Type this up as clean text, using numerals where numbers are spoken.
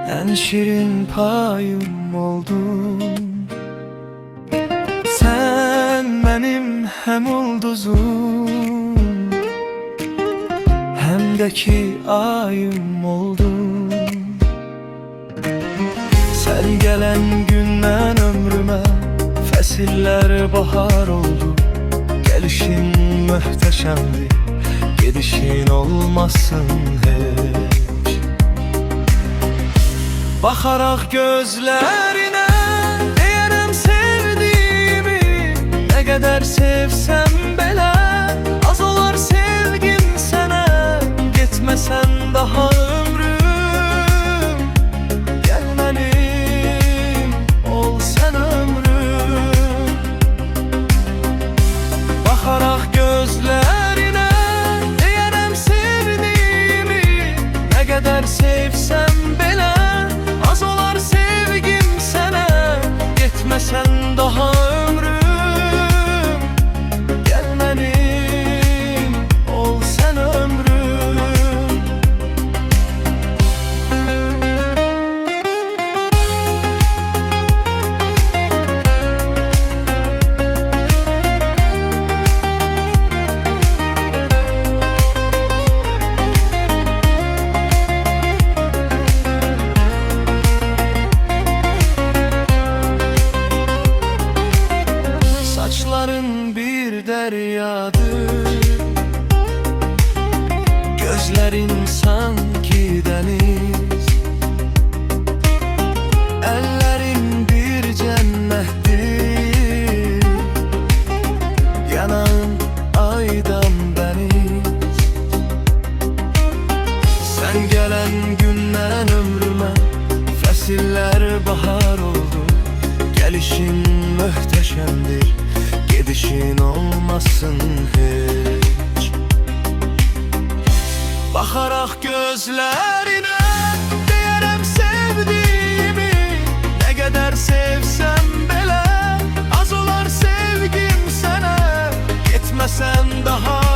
en şirin payım oldun. Sen benim hem ulduzum hem de ki ayım oldun. Sen gelen günden ömrüme fesiller bahar oldu. Gelişin muhteşemdi, gidişin olmasın hiç. Bakarak gözlerine diyerem sevdiğimi, ne kadar sevsem bile az olar sevgim sana. Gitmesen daha ömrüm, gelmenim ol sen ömrüm. Bakarak gözlerine diyerem sevdiğimi, ne kadar sevsem bile az olar sevgim sana. Gitmesen daha ömrüm, gelmenim ol sen ömrüm. Saçların bir deryadır, gözlerin sanki deniz, ellerin bir cennettir, yanağın aydan deniz. Sen gelen günden ömrüme fesiller bahar oldu. Gelişin muhteşemdir, gidişin olmasın hiç. Bakarak gözlerine diyerem sevdiğimi, ne kadar sevsem bile az olar sevgim sana. Gitmesen daha